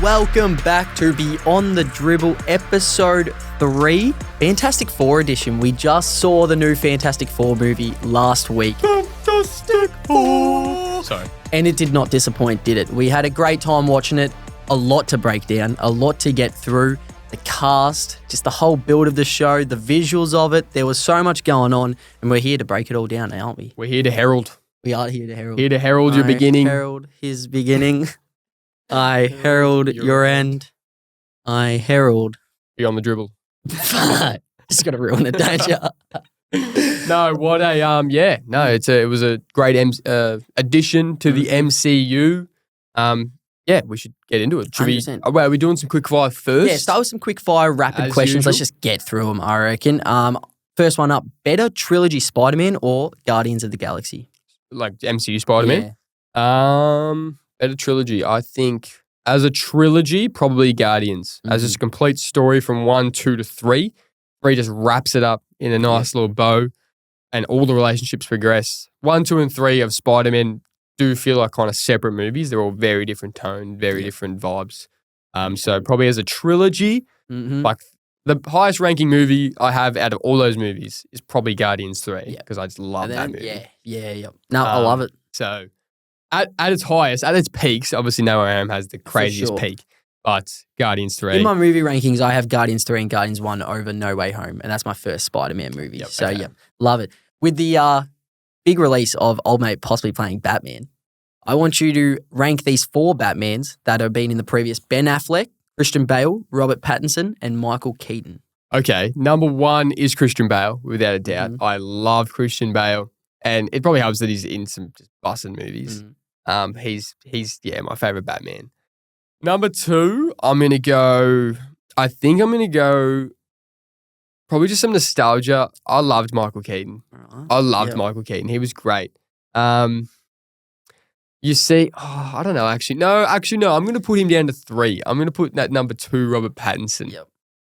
welcome back to Beyond the Dribble, episode 3, Fantastic Four edition. We just saw the new Fantastic Four movie last week. Fantastic Four! Sorry. And it did not disappoint, did it? We had a great time watching it, a lot to break down, a lot to get through. The cast, just the whole build of the show, the visuals of it. There was so much going on, and we're here to break it all down now, aren't we? We're here to herald. We are here to herald. Here to herald your beginning. Herald his beginning. I herald your end. I herald. Beyond the Dribble. Just got to ruin it, don't you? No, what a it was a great addition to the MCU. We should get into it. Are we doing some quick fire first? Yeah, start with some quick fire rapid questions. Usual. Let's just get through them, I reckon. First one up, better trilogy Spider-Man or Guardians of the Galaxy? Like MCU Spider-Man? Yeah. Better trilogy. I think as a trilogy, probably Guardians. Mm-hmm. As just a complete story from 1, 2 to 3. 3 just wraps it up in a nice little bow and all the relationships progress. 1, 2, and 3 of Spider-Man do feel like kind of separate movies. They're all very different tone, very different vibes. So probably as a trilogy, like the highest ranking movie I have out of all those movies is probably Guardians 3 because I just love that movie. Yeah. No, I love it. So at its highest, at its peaks, obviously No Way Home has the craziest peak, but Guardians 3. In my movie rankings, I have Guardians 3 and Guardians 1 over No Way Home, and that's my first Spider-Man movie. Love it. With the big release of Old Mate possibly playing Batman, I want you to rank these 4 Batmans that have been in the previous: Ben Affleck, Christian Bale, Robert Pattinson, and Michael Keaton. Okay, number 1 is Christian Bale, without a doubt. I love Christian Bale, and it probably helps that he's in some just bussin' movies. He's my favorite Batman. Number 2, I'm gonna go probably just some nostalgia. I loved Michael Keaton. Michael Keaton. He was great. You see, I don't know, actually. No, I'm going to put him down to 3. I'm going to put that number 2, Robert Pattinson. Yep.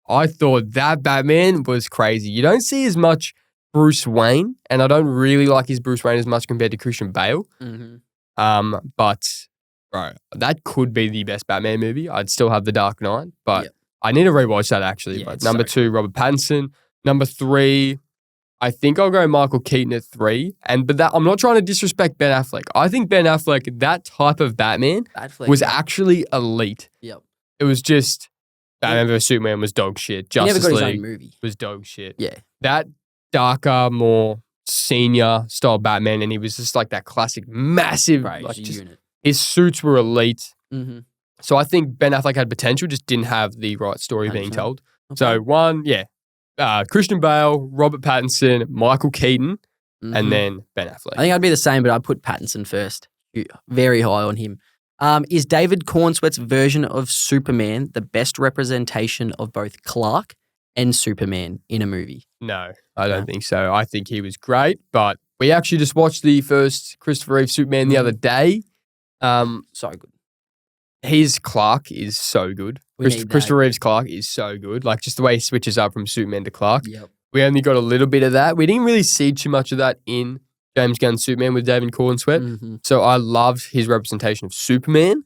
I thought that Batman was crazy. You don't see as much Bruce Wayne, and I don't really like his Bruce Wayne as much compared to Christian Bale. But, bro, that could be the best Batman movie. I'd still have The Dark Knight, but I need to rewatch that, actually. But number 2, Robert Pattinson. Number 3, I think I'll go Michael Keaton at 3. But I'm not trying to disrespect Ben Affleck. I think Ben Affleck, that type of Batman, was actually elite. Yep. It was just Batman vs Superman was dog shit. Justice League was dog shit. Yeah. That darker, more senior style Batman, and he was just like that classic, massive, unit. His suits were elite. So I think Ben Affleck had potential, just didn't have the right story being told. Okay. So 1, Christian Bale, Robert Pattinson, Michael Keaton, and then Ben Affleck. I think I'd be the same, but I'd put Pattinson first. Very high on him. Is David Cornsweet's version of Superman the best representation of both Clark and Superman in a movie? No, I don't think so. I think he was great, but we actually just watched the first Christopher Reeve Superman the other day. So good. His Clark is so good. Christopher Reeve's Clark is so good. Like just the way he switches up from Superman to Clark. Yep. We only got a little bit of that. We didn't really see too much of that in James Gunn's Superman with David Cornsweet. So I loved his representation of Superman.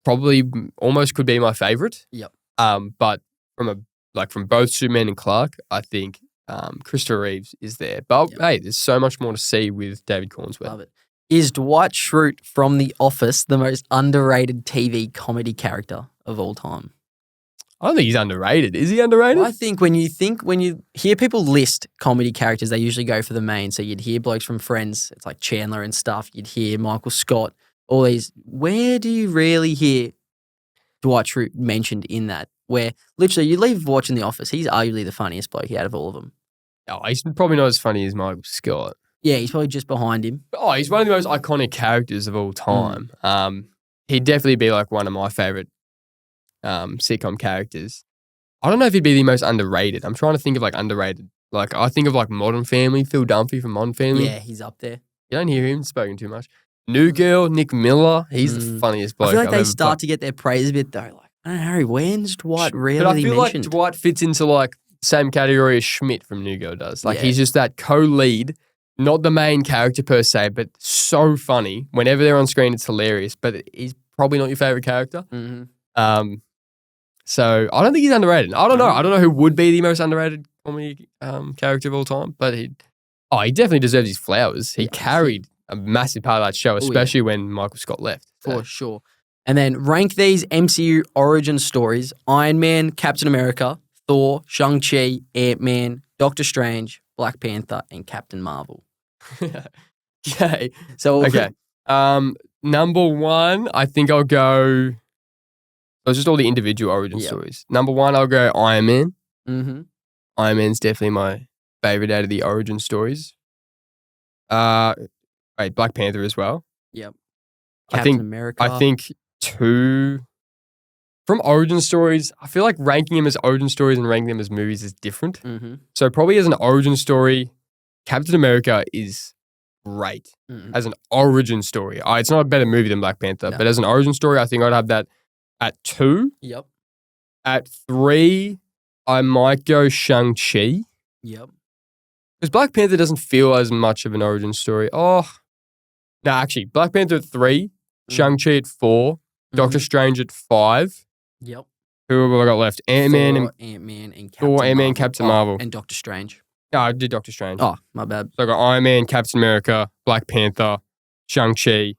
Probably almost could be my favorite. Yep. But from both Superman and Clark, I think Christopher Reeves is there. But hey, there's so much more to see with David Cornsweet. Love it. Is Dwight Schrute from The Office the most underrated TV comedy character of all time? I don't think he's underrated. Is he underrated? Well, I think when you hear people list comedy characters, they usually go for the main. So you'd hear blokes from Friends, it's like Chandler and stuff. You'd hear Michael Scott, all these. Where do you really hear Dwight Schrute mentioned in that? Where literally you leave watching The Office, he's arguably the funniest bloke out of all of them. Oh, he's probably not as funny as Michael Scott. Yeah, he's probably just behind him. Oh, he's one of the most iconic characters of all time. He'd definitely be like one of my favorite sitcom characters. I don't know if he'd be the most underrated. I'm trying to think of like underrated. Like I think of like Modern Family, Phil Dunphy from Modern Family. Yeah, he's up there. You don't hear him spoken too much. New Girl, Nick Miller. He's the funniest bloke. I feel like they start to get their praise a bit though. Like, I don't know, Harry, when's Dwight really mentioned? But I feel like Dwight fits into like the same category as Schmidt from New Girl does. Like he's just that co-lead. Not the main character per se, but so funny. Whenever they're on screen, it's hilarious. But he's probably not your favorite character. So I don't think he's underrated. I don't know. I don't know who would be the most underrated comedy character of all time, but he definitely deserves his flowers. He carried a massive part of that show, especially when Michael Scott left. For sure. And then rank these MCU origin stories: Iron Man, Captain America, Thor, Shang-Chi, Ant-Man, Doctor Strange, Black Panther, and Captain Marvel. Okay. So number one, I think I'll go. It was just all the individual origin stories. Number one, I'll go Iron Man. Mm-hmm. Iron Man's definitely my favorite out of the origin stories. Black Panther as well. Yep. Captain America. I think two from origin stories. I feel like ranking them as origin stories and ranking them as movies is different. Mm-hmm. So probably as an origin story, Captain America is great as an origin story. It's not a better movie than Black Panther, but as an origin story, I think I'd have that at 2. Yep. At 3, I might go Shang-Chi. Yep. Because Black Panther doesn't feel as much of an origin story. Actually, Black Panther at 3, Shang-Chi at 4, Doctor Strange at 5. Yep. Who have I got left? Ant-Man and Captain Thor, Ant-Man, Marvel. Captain Marvel. And Doctor Strange. No, I did Doctor Strange. Oh, my bad. So I got Iron Man, Captain America, Black Panther, Shang-Chi,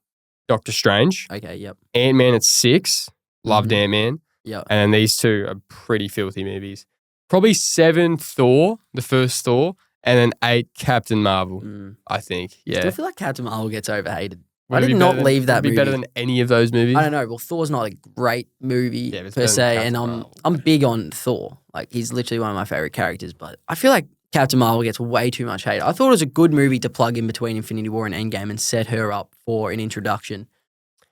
Doctor Strange. Okay, yep. Ant-Man at 6. Loved Ant-Man. Yeah. And then these two are pretty filthy movies. Probably 7, Thor, the first Thor, and then 8, Captain Marvel, I think. Yeah. I still feel like Captain Marvel gets overhated. Would I did not leave that movie. Would it be better than any of those movies? I don't know. Well, Thor's not a great movie per se, and I'm big on Thor. Like, he's literally one of my favorite characters, but I feel like Captain Marvel gets way too much hate. I thought it was a good movie to plug in between Infinity War and Endgame and set her up for an introduction.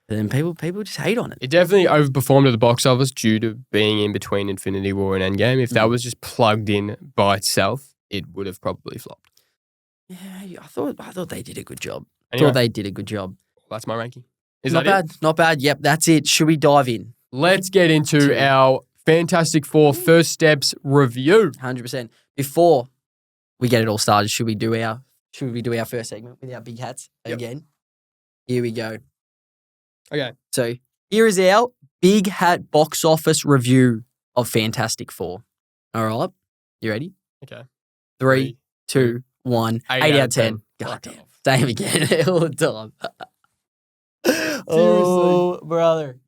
But then people just hate on it. It definitely overperformed at the box office due to being in between Infinity War and Endgame. If that was just plugged in by itself, it would have probably flopped. Yeah, I thought they did a good job. Anyway, thought they did a good job. That's my ranking. Is not that bad? it? Not bad. Yep, that's it. Should we dive in? Let's get into our Fantastic Four First Steps review. 100%. Before we get it all started, should we do our first segment with our big hats again? Here we go. Okay. So here is our big hat box office review of Fantastic Four. All right. You ready? Okay. 3, 2, 1. 8 out of 10. God damn. Same again all the time. Oh, brother.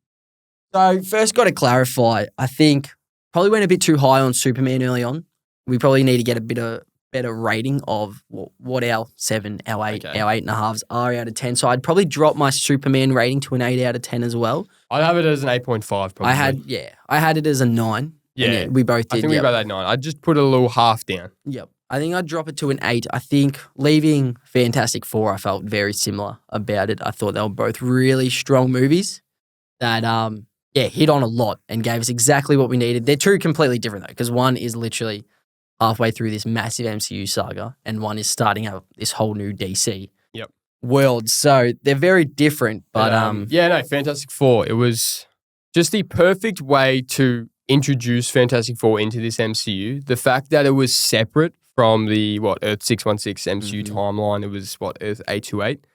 So first got to clarify, I think probably went a bit too high on Superman early on. We probably need to get a bit of better rating of what our 7, our 8, our 8.5s are out of 10. So I'd probably drop my Superman rating to an 8 out of 10 as well. I'd have it as an 8.5 probably. I had it as a 9. Yeah. We both did. I think we both had 9. I'd just put a little half down. Yep. I think I'd drop it to an 8. I think leaving Fantastic Four, I felt very similar about it. I thought they were both really strong movies that, hit on a lot and gave us exactly what we needed. They're two completely different though, because one is literally halfway through this massive MCU saga and one is starting out this whole new DC world. So they're very different, but Fantastic Four, it was just the perfect way to introduce Fantastic Four into this MCU. The fact that it was separate from the Earth 616 MCU timeline, it was Earth 828.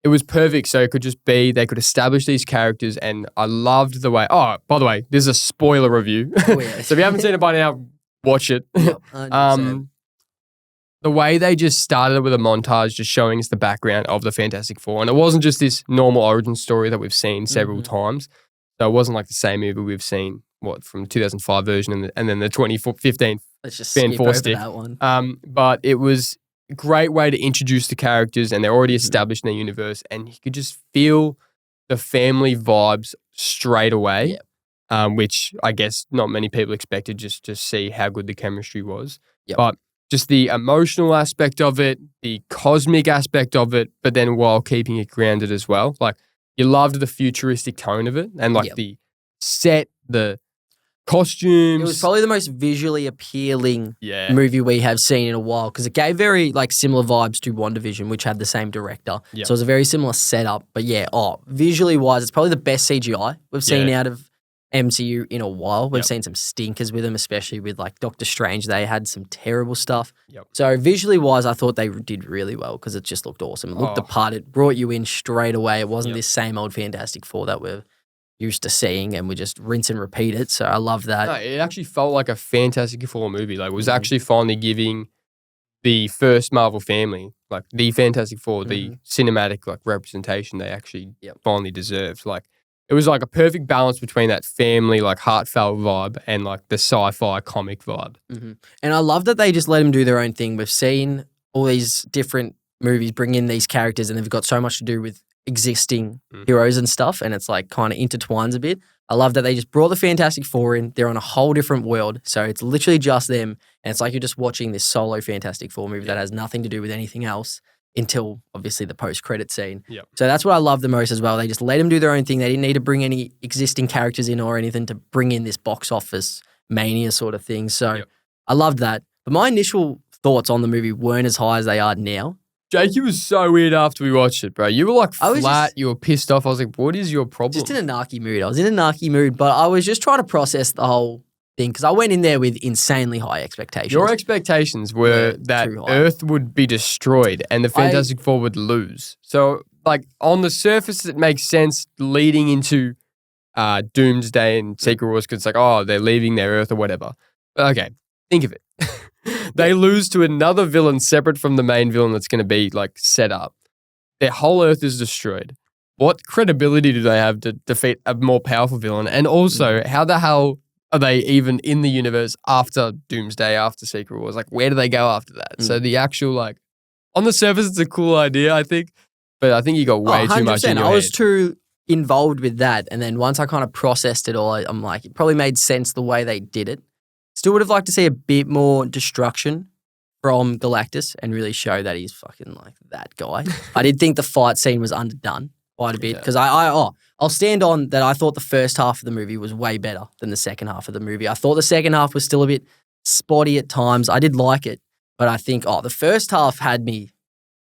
It was perfect, so it could just be, they could establish these characters, and I loved the way, by the way, this is a spoiler review. So if you haven't seen it by now, watch it. Yep, the way they just started with a montage just showing us the background of the Fantastic Four, and it wasn't just this normal origin story that we've seen several times. So it wasn't like the same movie we've seen, from the 2005 version and then the 2015 Let's just skip over that one. But it was a great way to introduce the characters, and they're already established in their universe, and you could just feel the family vibes straight away, which I guess not many people expected, just to see how good the chemistry was. But just the emotional aspect of it, the cosmic aspect of it, but then while keeping it grounded as well. Like, you loved the futuristic tone of it, and the set, the costumes. It was probably the most visually appealing movie we have seen in a while, because it gave very similar vibes to WandaVision, which had the same director. So it was a very similar setup. But visually wise, it's probably the best CGI we've seen out of MCU in a while. We've seen some stinkers with them, especially with Doctor Strange. They had some terrible stuff. So visually wise, I thought they did really well, because it just looked awesome. It looked the part. It brought you in straight away. It wasn't this same old Fantastic Four that used to seeing, and we just rinse and repeat it. So I love that. No, it actually felt like a Fantastic Four movie. Like, it was actually finally giving the first Marvel family, like the Fantastic Four, the cinematic like representation they actually finally deserved. Like, it was like a perfect balance between that family, like heartfelt vibe and like the sci-fi comic vibe. And I love that they just let them do their own thing. We've seen all these different movies bring in these characters, and they've got so much to do with existing heroes and stuff, and it's like kind of intertwines a bit. I love that they just brought the Fantastic Four in. They're on a whole different world, so it's literally just them, and it's like you're just watching this solo Fantastic Four movie that has nothing to do with anything else until obviously the post-credit scene. So that's what I love the most as well. They just let them do their own thing. They didn't need to bring any existing characters in or anything to bring in this box office mania sort of thing. So I loved that. But my initial thoughts on the movie weren't as high as they are now. Jake, you was so weird after we watched it, bro. You were like flat. You were pissed off. I was like, what is your problem? Just in a narky mood. I was in a narky mood, but I was just trying to process the whole thing because I went in there with insanely high expectations. Your expectations were that Earth would be destroyed and the Fantastic Four would lose. So, like, on the surface, it makes sense leading into Doomsday and Secret Wars because it's like, oh, they're leaving their Earth or whatever. But okay, think of it. They lose to another villain separate from the main villain that's going to be like set up. Their whole Earth is destroyed. What credibility do they have to defeat a more powerful villain? And also, how the hell are they even in the universe after Doomsday, after Secret Wars? Like, where do they go after that? So the actual, like, on the surface, it's a cool idea, I think. But I think you got way too much in your head. I was too involved with that. And then once I kind of processed it all, I'm like, it probably made sense the way they did it. Still would have liked to see a bit more destruction from Galactus and really show that he's fucking like that guy. I did think the fight scene was underdone quite a bit because I'll stand on that. I thought the first half of the movie was way better than the second half of the movie. I thought the second half was still a bit spotty at times. I did like it, but I think the first half had me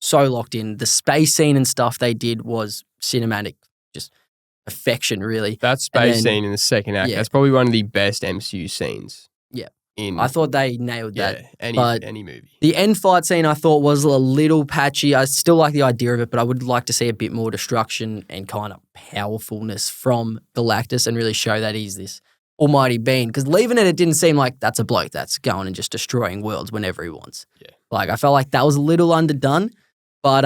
so locked in. The space scene and stuff they did was cinematic, just perfection, really. That space scene in the second act, that's probably one of the best MCU scenes. I thought they nailed that. Any movie. The end fight scene I thought was a little patchy. I still like the idea of it, but I would like to see a bit more destruction and kind of powerfulness from Galactus and really show that he's this almighty being. Because leaving it didn't seem like that's a bloke that's going and just destroying worlds whenever he wants. Like, I felt like that was a little underdone. But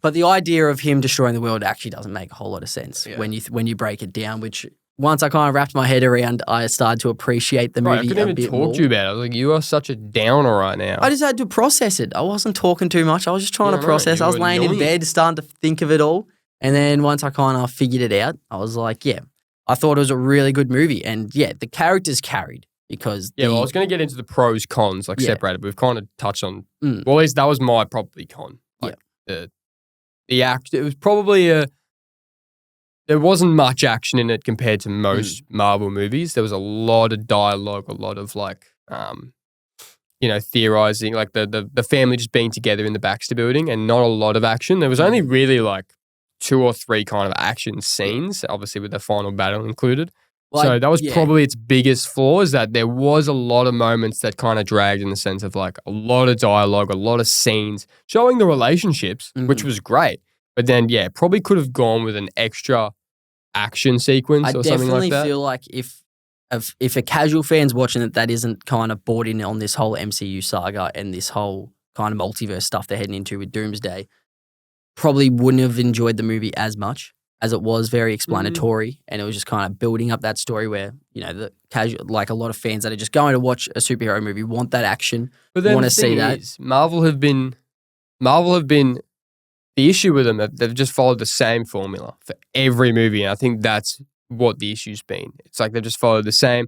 the idea of him destroying the world actually doesn't make a whole lot of sense when you break it down, which once I kind of wrapped my head around, I started to appreciate the movie a bit more. I couldn't even talk to you about it. I was like, you are such a downer right now. I just had to process it. I wasn't talking too much. I was just trying to process. I was laying in bed, starting to think of it all. And then once I kind of figured it out, I was like, I thought it was a really good movie. And the characters carried because I was going to get into the pros, cons, like separated. But we've kind of touched on, well, at least that was my probably con. Like the act, it was probably there wasn't much action in it compared to most Marvel movies. There was a lot of dialogue, a lot of like, theorizing, like the family just being together in the Baxter Building, and not a lot of action. There was only really like 2 or 3 kind of action scenes, obviously with the final battle included. Well, so that was probably its biggest flaw, is that there was a lot of moments that kind of dragged in the sense of like a lot of dialogue, a lot of scenes showing the relationships, which was great. But then, probably could have gone with an extra action sequence or something like that. I definitely feel like if a casual fan's watching it that isn't kind of bought in on this whole MCU saga and this whole kind of multiverse stuff they're heading into with Doomsday, probably wouldn't have enjoyed the movie as much, as it was very explanatory and it was just kind of building up that story where, the casual, like a lot of fans that are just going to watch a superhero movie want that action, want to see that. Marvel have been the issue with them, they've just followed the same formula for every movie. And I think that's what the issue's been. It's like they've just followed the same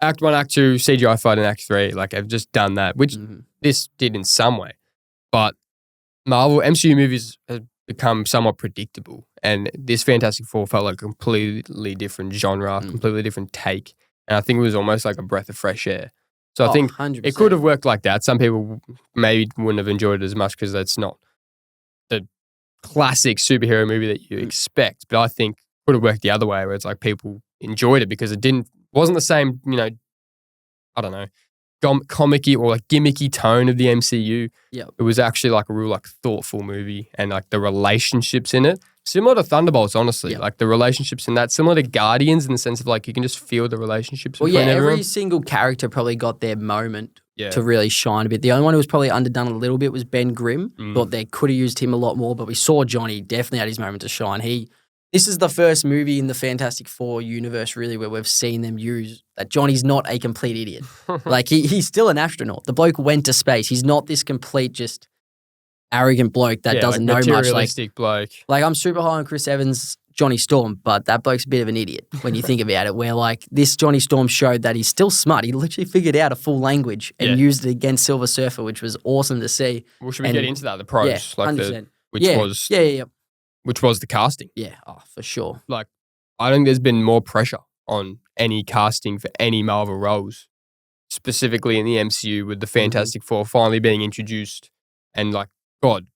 Act 1, Act 2, CGI fight in Act 3. Like, they've just done that, which this did in some way. But MCU movies have become somewhat predictable. And this Fantastic Four felt like a completely different genre, completely different take. And I think it was almost like a breath of fresh air. So I think 100%. It could have worked like that. Some people maybe wouldn't have enjoyed it as much because that's not the classic superhero movie that you expect. But I think it could have worked the other way, where it's like people enjoyed it because it wasn't the same, I don't know, comic-y or like gimmicky tone of the MCU. Yeah. It was actually like a real like thoughtful movie, and like the relationships in it Similar to Thunderbolts, honestly. Yeah. Like the relationships in that. Similar to Guardians in the sense of like you can just feel the relationships between everyone. Every single character probably got their moment Yeah. to really shine a bit. The only one who was probably underdone a little bit was Ben Grimm. Thought they could have used him a lot more, but we saw Johnny definitely had his moment to shine. This is the first movie in the Fantastic Four universe, really, where we've seen them use that Johnny's not a complete idiot. Like, he's still an astronaut. The bloke went to space. He's not this complete, just arrogant bloke that doesn't know much. Materialistic bloke. Like, I'm super high on Chris Evans' Johnny Storm, but that bloke's a bit of an idiot when you think about it, where, like, this Johnny Storm showed that he's still smart. He literally figured out a full language and used it against Silver Surfer, which was awesome to see. Well, should we get into that? The pros? Yeah, 100%. Which was the casting. Yeah, for sure. Like, I think there's been more pressure on any casting for any Marvel roles, specifically in the MCU with the Fantastic Four finally being introduced. And like, God,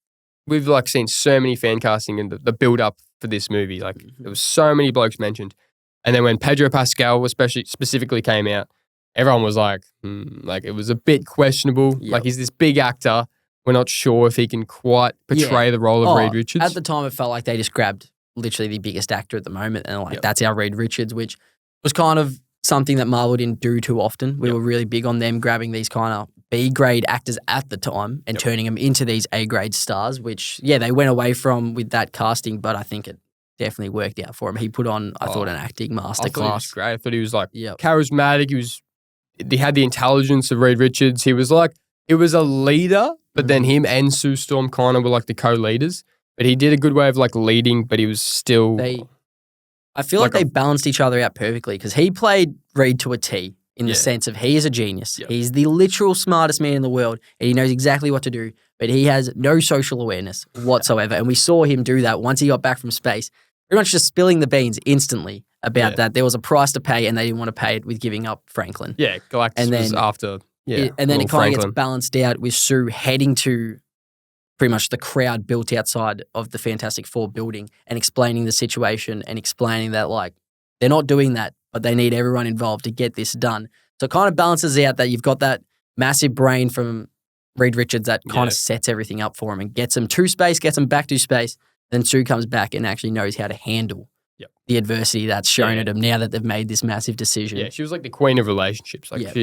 we've like seen so many fan casting and the build up for this movie. Like, there was so many blokes mentioned. And then when Pedro Pascal specifically came out, everyone was like, like it was a bit questionable. Like, he's this big actor. We're not sure if he can quite portray the role of Reed Richards. At the time, it felt like they just grabbed literally the biggest actor at the moment, and like that's our Reed Richards, which was kind of something that Marvel didn't do too often. We were really big on them grabbing these kind of B-grade actors at the time and turning them into these A-grade stars, which, they went away from with that casting, but I think it definitely worked out for him. He put on, I thought, an acting masterclass. I thought he was great. I thought he was like charismatic. He had the intelligence of Reed Richards. He was a leader, but then him and Sue Storm kind of were like the co-leaders. But he did a good way of like leading, but he was still... I feel like they balanced each other out perfectly because he played Reed to a T in the sense of he is a genius. Yep. He's the literal smartest man in the world and he knows exactly what to do, but he has no social awareness whatsoever. And we saw him do that once he got back from space, pretty much just spilling the beans instantly about that. There was a price to pay and they didn't want to pay it with giving up Franklin. Yeah, Galactus was after... and then it kind of gets balanced out with Sue heading to pretty much the crowd built outside of the Fantastic Four building and explaining the situation and explaining that, like, they're not doing that, but they need everyone involved to get this done. So it kind of balances out that you've got that massive brain from Reed Richards that kind of sets everything up for him and gets him to space, gets him back to space. Then Sue comes back and actually knows how to handle the adversity that's shown at him now that they've made this massive decision. Yeah, she was like the queen of relationships. Like,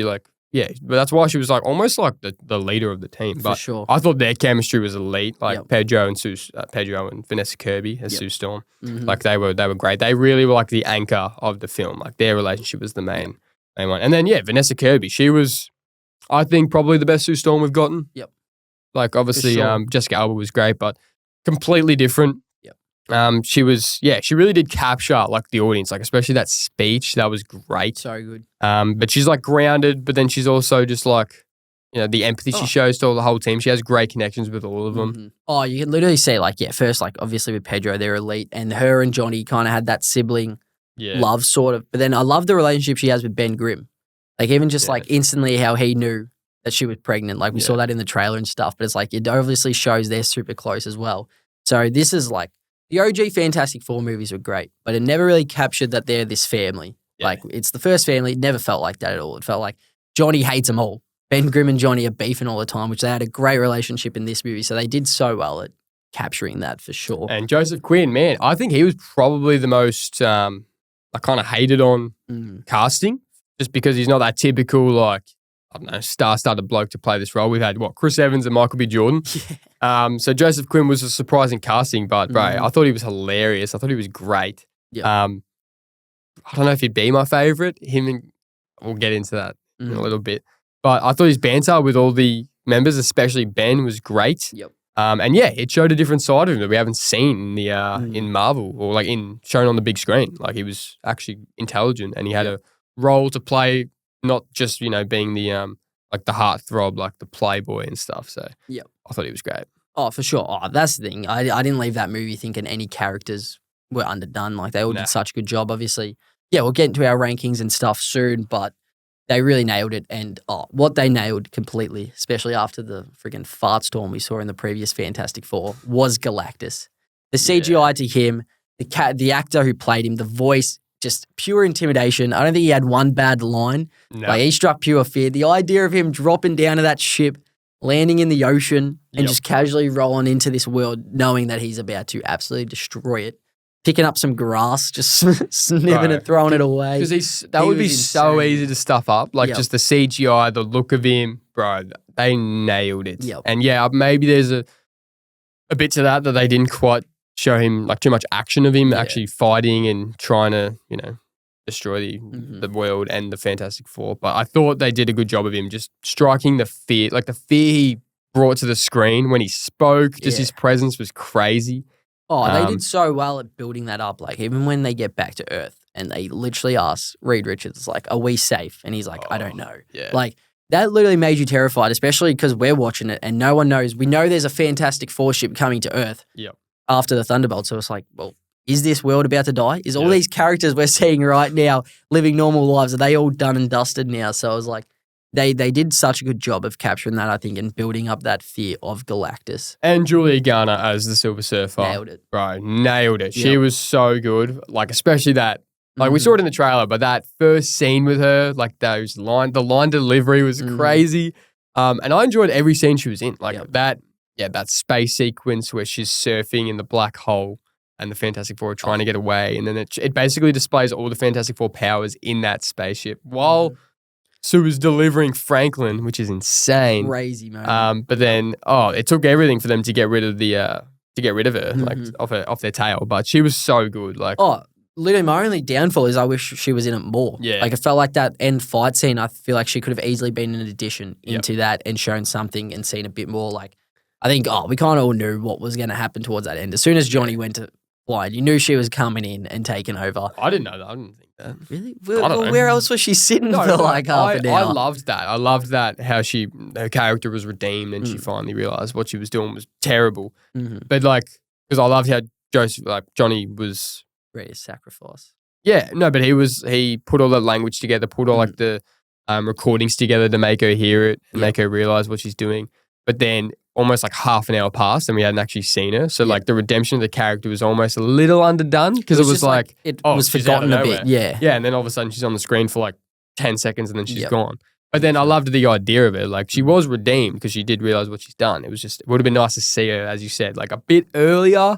but that's why she was like almost like the leader of the team. But for sure. I thought their chemistry was elite. Like Pedro and Vanessa Kirby as Sue Storm. Like they were great. They really were like the anchor of the film. Like their relationship was the main one. And then Vanessa Kirby, she was, I think, probably the best Sue Storm we've gotten. Yep. Like obviously Jessica Alba was great, but completely different. She really did capture like the audience, like especially that speech. That was great. So good. But she's like grounded, but then she's also just like, the empathy she shows to the whole team. She has great connections with all of them. Oh, you can literally say like, first, like obviously with Pedro, they're elite, and her and Johnny kind of had that sibling love sort of. But then I love the relationship she has with Ben Grimm. Like even just like instantly how he knew that she was pregnant. Like we saw that in the trailer and stuff, but it's like it obviously shows they're super close as well. So this is like, the OG Fantastic Four movies were great, but it never really captured that they're this family. Yeah. Like, it's the first family. It never felt like that at all. It felt like Johnny hates them all. Ben Grimm and Johnny are beefing all the time, which they had a great relationship in this movie. So they did so well at capturing that for sure. And Joseph Quinn, man, I think he was probably the most I kind of hated on casting just because he's not that typical, like, I don't know, star-studded bloke to play this role. We've had, Chris Evans and Michael B. Jordan. So Joseph Quinn was a surprising casting, but, bro, I thought he was hilarious. I thought he was great. Yep. I don't know if he'd be my favourite. We'll get into that in a little bit. But I thought his banter with all the members, especially Ben, was great. Yep. And it showed a different side of him that we haven't seen in the in Marvel or like shown on the big screen. Like he was actually intelligent and he had a role to play. Not just, being the like the heartthrob, like the playboy and stuff. So I thought he was great. Oh, for sure. Oh, that's the thing. I didn't leave that movie thinking any characters were underdone. Like they all did such a good job, obviously. Yeah, we'll get into our rankings and stuff soon, but they really nailed it. And what they nailed completely, especially after the friggin' fart storm we saw in the previous Fantastic Four, was Galactus. The CGI to him, the actor who played him, the voice, just pure intimidation. I don't think he had one bad line. No. Like he struck pure fear. The idea of him dropping down to that ship landing in the ocean and just casually rolling into this world knowing that he's about to absolutely destroy it. Picking up some grass, just sniffing it, throwing it away. Because that would be so easy to stuff up. Like just the CGI, the look of him, bro, they nailed it. And yeah, maybe there's a bit to that they didn't quite show him like too much action of him actually fighting and trying to, destroy the world and the Fantastic Four. But I thought they did a good job of him just striking the fear, like the fear he brought to the screen when he spoke. Just his presence was crazy. Oh, they did so well at building that up. Like, even when they get back to Earth and they literally ask Reed Richards, like, are we safe? And he's like, I don't know. Yeah. Like, that literally made you terrified, especially because we're watching it and no one knows. We know there's a Fantastic Four ship coming to Earth after the Thunderbolt. So it's like, well, is this world about to die? Is all these characters we're seeing right now living normal lives, are they all done and dusted now? So I was like, They did such a good job of capturing that, I think, and building up that fear of Galactus. And Julia Garner as the Silver Surfer. Nailed it. Bro, nailed it. She was so good. Like, especially that, like we saw it in the trailer, but that first scene with her, like the line delivery was crazy. And I enjoyed every scene she was in. Like that space sequence where she's surfing in the black hole and the Fantastic Four are trying to get away. And then it basically displays all the Fantastic Four powers in that spaceship while Sue was delivering Franklin, which is insane. Crazy, man. But then, it took everything for them to get rid of her, like off their tail. But she was so good. Like, literally, my only downfall is I wish she was in it more. Yeah. Like, it felt like that end fight scene. I feel like she could have easily been an addition into that and shown something and seen a bit more. Like, I think, we kind of all knew what was going to happen towards that end. As soon as Johnny went to blind, you knew she was coming in and taking over. I didn't know that. I didn't think that. Really? Well, where else was she sitting for like half an hour? I loved that. I loved that how her character was redeemed and she finally realized what she was doing was terrible. But like, because I loved how Johnny was ready to sacrifice. Yeah, no, but he put all the language together, put all like the recordings together to make her hear it and make her realize what she's doing. But then almost like half an hour passed and we hadn't actually seen her. So like the redemption of the character was almost a little underdone because it was like it was forgotten a bit. Yeah. Yeah. And then all of a sudden she's on the screen for like 10 seconds and then she's gone. But then I loved the idea of it. Like she was redeemed because she did realize what she's done. It would have been nice to see her, as you said, like a bit earlier.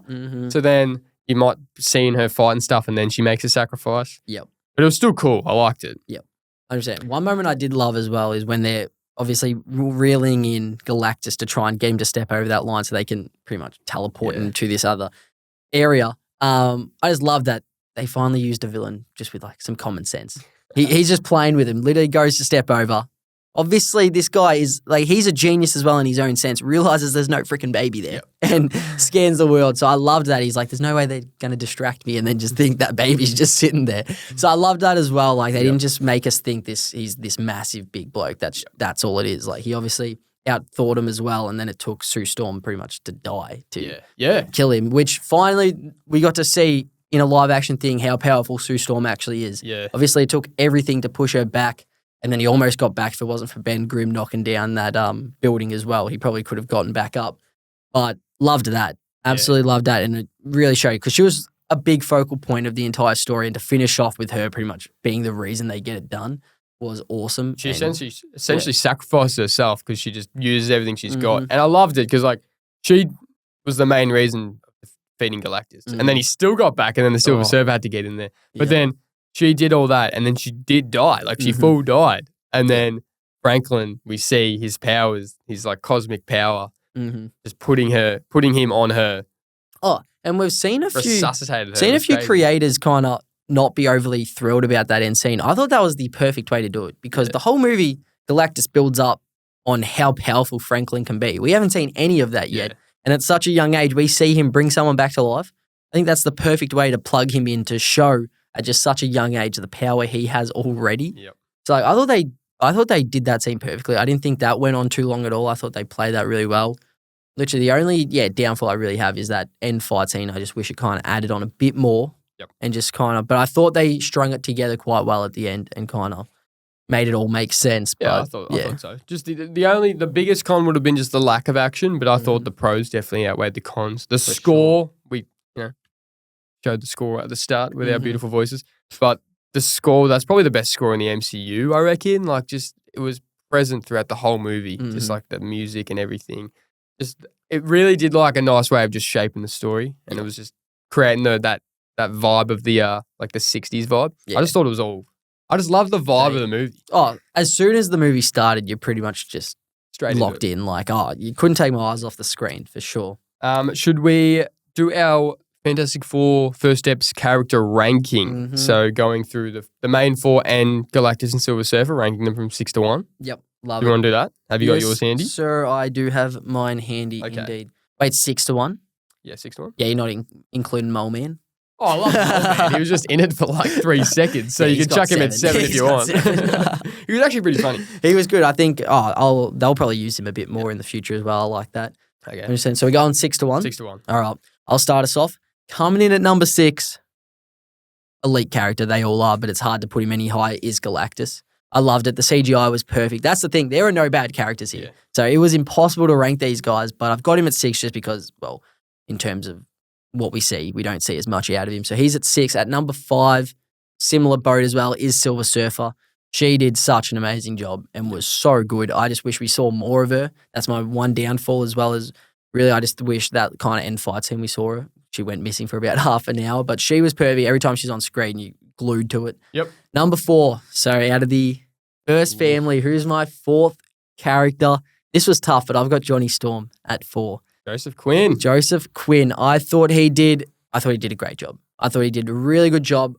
So then you might see her fight and stuff and then she makes a sacrifice. Yep. But it was still cool. I liked it. Yep. I understand. One moment I did love as well is when they're obviously reeling in Galactus to try and get him to step over that line so they can pretty much teleport into this other area. I just love that they finally used a villain just with like some common sense. He's just playing with him, literally goes to step over. Obviously, this guy is like, he's a genius as well in his own sense, realizes there's no freaking baby there and scans the world. So I loved that. He's like, there's no way they're going to distract me and then just think that baby's just sitting there. So I loved that as well. Like, they didn't just make us think he's this massive big bloke. That's all it is. Like, he obviously outthought him as well. And then it took Sue Storm pretty much to die to kill him, which finally we got to see in a live action thing how powerful Sue Storm actually is. Yeah. Obviously, it took everything to push her back. And then he almost got back if it wasn't for Ben Grimm knocking down that building as well. He probably could have gotten back up. But loved that. Absolutely loved that. And it really showed because she was a big focal point of the entire story. And to finish off with her pretty much being the reason they get it done was awesome. She essentially sacrificed herself because she just uses everything she's got. And I loved it because like she was the main reason of defeating Galactus. And then he still got back and then the Silver Surfer had to get in there. But then she did all that and then she did die. Like she full died. And then Franklin, we see his powers, his like cosmic power, just putting him on her. Oh, and we've seen a resuscitated her. Creators kind of not be overly thrilled about that end scene. I thought that was the perfect way to do it because the whole movie, Galactus builds up on how powerful Franklin can be. We haven't seen any of that yet. And at such a young age, we see him bring someone back to life. I think that's the perfect way to plug him in to show at just such a young age the power he has already. Yep. So like, I thought they did that scene perfectly. I didn't think that went on too long at all. I thought they played that really well. Literally, the only downfall I really have is that end fight scene. I just wish it kind of added on a bit more and just kind of. But I thought they strung it together quite well at the end and kind of made it all make sense. Yeah, I thought so. Just the biggest con would have been just the lack of action, but I thought the pros definitely outweighed the cons. The score, we showed the score at the start with our beautiful voices, but the score, that's probably the best score in the MCU, I reckon. Like, just, it was present throughout the whole movie, just like the music and everything. Just it really did like a nice way of just shaping the story, and it was just creating that vibe of the like the 60s vibe. I just thought it was all. I just love the vibe of the movie. Oh, as soon as the movie started, you're pretty much just Straight locked in. Like, you couldn't take my eyes off the screen for sure. Should we do our Fantastic Four first steps character ranking? So going through the main four and Galactus and Silver Surfer, ranking them from 6 to 1. Yep, love Do it. you want to do that? Have you got yours handy? Sir, I do have mine handy indeed. Wait, 6 to 1? Yeah, 6 to 1. Yeah, you're not including Mole Man? Oh, I love Mole Man. He was just in it for like 3 seconds, so you can chuck him at 7 if you want. He was actually pretty funny. He was good. I think they'll probably use him a bit more in the future as well. I like that. Okay. So we're going 6 to 1? 6 to 1. All right. I'll start us off. Coming in at number 6, elite character, they all are, but it's hard to put him any higher, is Galactus. I loved it. The CGI was perfect. That's the thing. There are no bad characters here. Yeah. So it was impossible to rank these guys, but I've got him at 6 just because, well, in terms of what we see, we don't see as much out of him. So he's at 6. At number 5, similar boat as well, is Silver Surfer. She did such an amazing job and was so good. I just wish we saw more of her. That's my one downfall, as well as really I just wish that kind of end fight scene we saw her. She went missing for about half an hour, but she was perfect. Every time she's on screen, you glued to it. Yep. Number 4, sorry, out of the first family, who's my 4th character? This was tough, but I've got Johnny Storm at 4. Joseph Quinn. I thought he did a great job. I thought he did a really good job.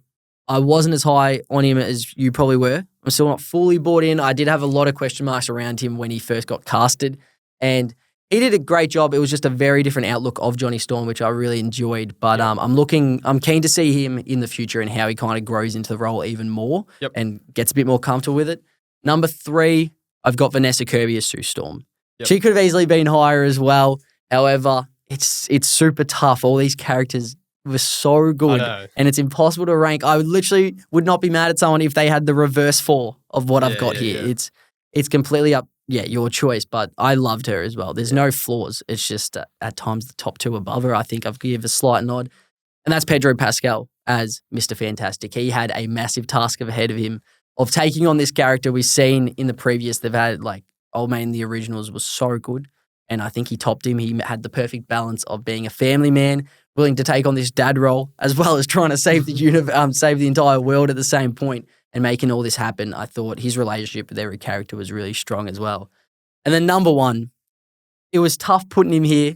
I wasn't as high on him as you probably were. I'm still not fully bought in. I did have a lot of question marks around him when he first got casted, and he did a great job. It was just a very different outlook of Johnny Storm, which I really enjoyed. But I'm keen to see him in the future and how he kind of grows into the role even more and gets a bit more comfortable with it. Number 3, I've got Vanessa Kirby as Sue Storm. Yep. She could have easily been higher as well. However, it's super tough. All these characters were so good, and it's impossible to rank. I would not be mad at someone if they had the reverse 4 of what I've got here. Yeah. It's completely up, your choice. But I loved her as well. There's no flaws. It's just at times the top 2 above her. I think I've given a slight nod, and that's Pedro Pascal as Mr. Fantastic. He had a massive task ahead of him of taking on this character. We've seen in the previous, they've had like Old Man in the originals was so good. And I think he topped him. He had the perfect balance of being a family man, willing to take on this dad role, as well as trying to save save the entire world at the same point and making all this happen. I thought his relationship with every character was really strong as well. And then number 1, it was tough putting him here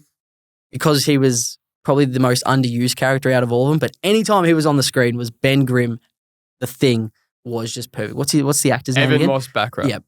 because he was probably the most underused character out of all of them. But anytime he was on the screen was Ben Grimm. The Thing was just perfect. What's the actor's name again? Evan Moss Baccarat. Yep.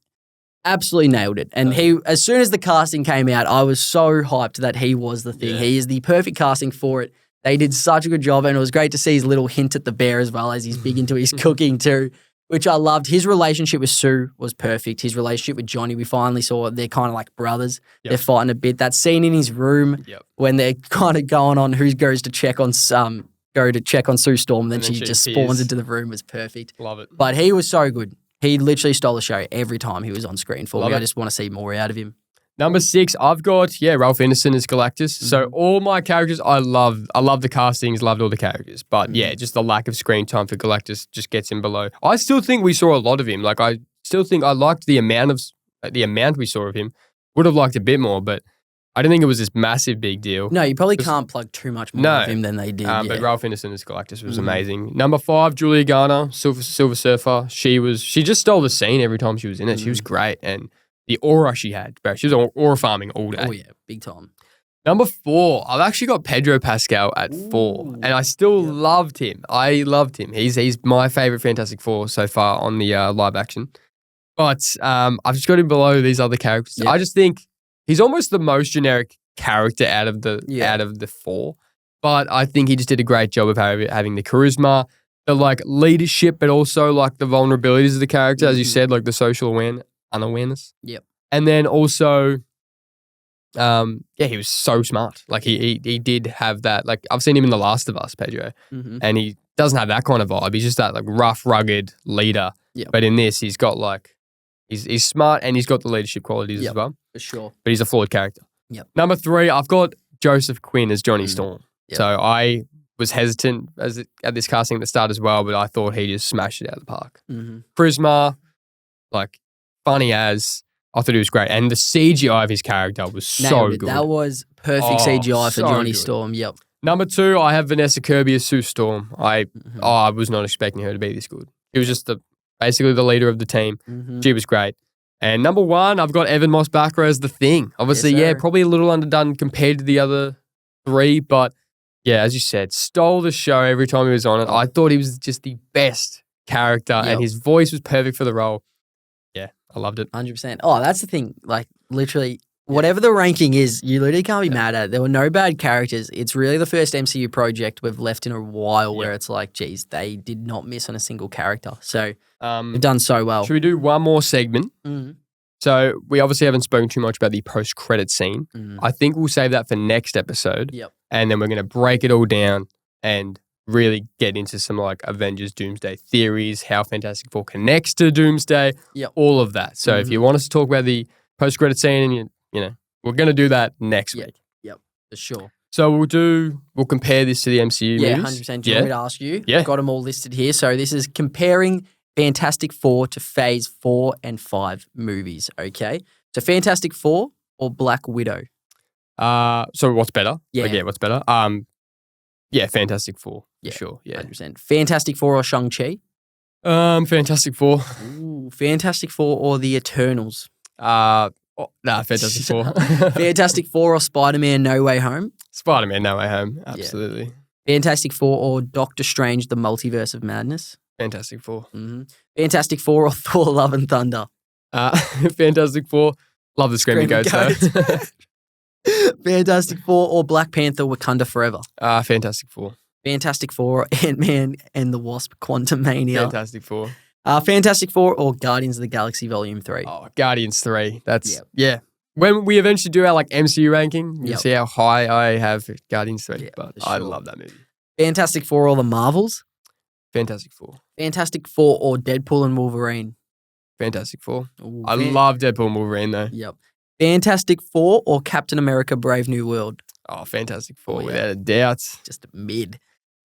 Absolutely nailed it. And he, as soon as the casting came out, I was so hyped that he was the Thing. Yeah. He is the perfect casting for it. They did such a good job, and it was great to see his little hint at the bear as well, as he's big into his cooking too, which I loved. His relationship with Sue was perfect. His relationship with Johnny, we finally saw they're kind of like brothers. Yep. They're fighting a bit. That scene in his room when they're kind of going on who goes to check on Sue Storm, then she just spawns into the room was perfect. Love it. But he was so good. He literally stole the show every time he was on screen for me. I just want to see more out of him. Number 6, I've got, Ralph Ineson as Galactus. Mm-hmm. So all my characters, I love the castings, loved all the characters. But just the lack of screen time for Galactus just gets him below. I still think we saw a lot of him. Like, I still think I liked the amount we saw of him. Would have liked a bit more, but I didn't think it was this massive big deal. No, you probably can't plug too much more of him than they did. But Ralph Ineson as Galactus was amazing. Number 5, Julia Garner, Silver Surfer. She just stole the scene every time she was in it. She was great. And the aura she had, bro, she was aura farming all day. Oh, yeah, big time. Number 4, I've actually got Pedro Pascal at 4. And I still loved him. I loved him. He's my favorite Fantastic Four so far on the live action. But I've just got him below these other characters. Yep. I just think he's almost the most generic character out of the 4, but I think he just did a great job of having the charisma, the like leadership, but also like the vulnerabilities of the character, as you said, like the social unawareness. Yep. And then also, he was so smart. Like he did have that. Like I've seen him in The Last of Us, Pedro, and he doesn't have that kind of vibe. He's just that like rough, rugged leader. Yep. But in this, he's got like. He's smart and he's got the leadership qualities as well. For sure. But he's a flawed character. Yep. Number 3, I've got Joseph Quinn as Johnny Storm. Yep. So I was hesitant at this casting at the start as well, but I thought he just smashed it out of the park. Mm-hmm. Charisma, like funny as, I thought he was great. And the CGI of his character was so good. That was perfect CGI for so Johnny good. Storm. Yep. Number 2, I have Vanessa Kirby as Sue Storm. I was not expecting her to be this good. She was just basically the leader of the team. She was great. And number 1, I've got Evan Moss-Baccarat as the Thing. Obviously, probably a little underdone compared to the other 3, but yeah, as you said, stole the show every time he was on it. I thought he was just the best character and his voice was perfect for the role. Yeah, I loved it. 100%. Oh, that's the thing. Like, literally, whatever the ranking is, you literally can't be mad at it. There were no bad characters. It's really the first MCU project we've left in a while where it's like, geez, they did not miss on a single character. So, they've done so well. Should we do one more segment? So, we obviously haven't spoken too much about the post-credit scene. I think we'll save that for next episode. And then we're going to break it all down and really get into some like Avengers Doomsday theories, how Fantastic Four connects to Doomsday, all of that. So if you want us to talk about the post-credit scene, and you know, we're going to do that next week. Yep, for sure. So we'll compare this to the MCU movies. 100%. Do you want me to ask you? Yeah. Got them all listed here. So this is comparing Fantastic Four to Phase 4 and 5 movies, okay? So Fantastic Four or Black Widow? So what's better? Yeah. What's better? Fantastic Four. For sure. Yeah. 100%. Fantastic Four or Shang-Chi? Fantastic Four. Ooh, Fantastic Four or The Eternals? Fantastic Four. Fantastic Four or Spider-Man No Way Home? Spider-Man No Way Home. Absolutely. Yeah. Fantastic Four or Doctor Strange The Multiverse of Madness? Fantastic Four. Fantastic Four or Thor Love and Thunder? Fantastic Four. Love the Screaming Goats though. Fantastic Four or Black Panther Wakanda Forever? Fantastic Four. Fantastic Four or Ant-Man and the Wasp Quantumania? Fantastic Four. Fantastic Four or Guardians of the Galaxy Volume 3? Oh, Guardians 3. That's, When we eventually do our like MCU ranking, you'll see how high I have Guardians 3. But I love that movie. Fantastic Four or The Marvels? Fantastic Four. Fantastic Four or Deadpool and Wolverine? Fantastic Four. Ooh, I love Deadpool and Wolverine though. Yep. Fantastic Four or Captain America Brave New World? Oh, Fantastic Four, without a doubt. Just mid.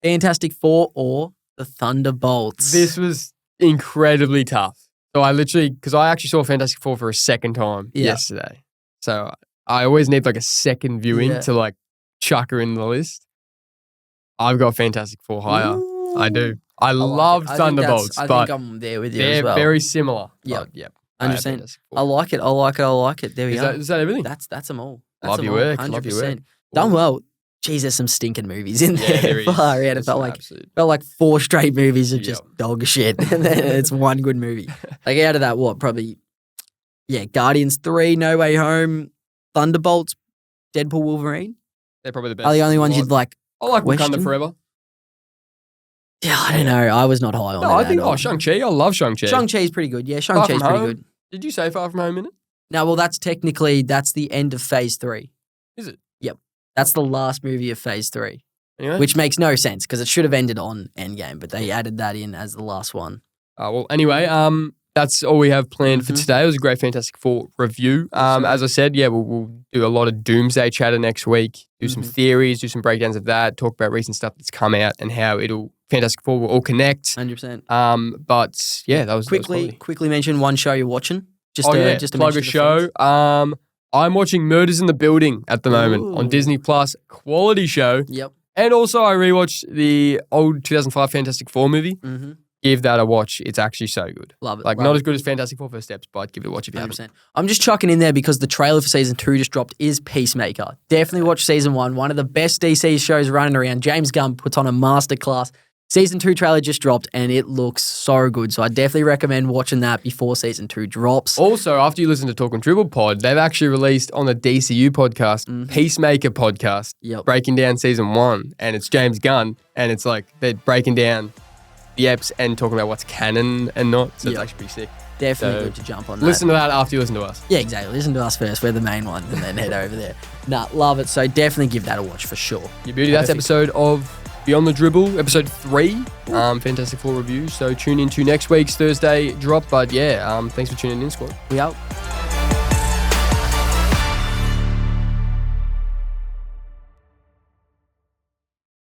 Fantastic Four or the Thunderbolts? This was incredibly tough. So because I actually saw Fantastic Four for a second time yesterday. So I always need like a second viewing to like chuck her in the list. I've got Fantastic Four higher. Ooh. I do. I love Thunderbolts, I but think I'm there with you they're as well. very similar. Yep. Yep. 100%. I like it. There we go. Is that everything? That's them all. Love your work. 100%. Done well. Jeez, there's some stinking movies in there. There is. Far out. It felt like 4 straight movies of just dog shit. And then it's one good movie. Like out of that, probably, Guardians 3, No Way Home, Thunderbolts, Deadpool, Wolverine. They're probably the best. Are the only ones you'd like? I like Wakanda Forever. Yeah, I don't know. I was not high on it. No, I think, Shang-Chi. I love Shang-Chi. Shang-Chi is pretty good. Yeah, Shang-Chi is pretty good. Did you say Far From Home in it? No, well, that's the end of Phase 3. Is it? Yep. That's the last movie of Phase 3. Anyway? Which makes no sense because it should have ended on Endgame, but they added that in as the last one. Well, anyway, that's all we have planned for today. It was a great Fantastic Four review. As I said, we'll do a lot of Doomsday chatter next week, do some theories, do some breakdowns of that, talk about recent stuff that's come out and how Fantastic Four will all connect. 100%. But yeah, that was quickly mention one show you're watching. Just to plug a show. I'm watching Murders in the Building at the moment on Disney Plus. Quality show. Yep. And also I rewatched the old 2005 Fantastic Four movie. Give that a watch. It's actually so good. Love it. Like not as good as Fantastic Four First Steps, but give it a watch if you 100%. haven't. I'm just chucking in there because the trailer for season 2 just dropped is Peacemaker. Definitely watch season 1. One of the best DC shows running around. James Gunn puts on a masterclass. Season 2 trailer just dropped and it looks so good. So I definitely recommend watching that before season 2 drops. Also, after you listen to Talk and Dribble Pod, they've actually released on the DCU podcast, Peacemaker podcast, breaking down season 1. And it's James Gunn. And it's like they're breaking down the eps and talking about what's canon and not. So it's actually pretty sick. Definitely good to jump on that. Listen to that after you listen to us. Yeah, exactly. Listen to us first. We're the main one and then head over there. Love it. So definitely give that a watch for sure. Your beauty, that's episode of Beyond the Dribble, episode 3, Fantastic Four review. So tune into next week's Thursday drop. But thanks for tuning in, squad. We out.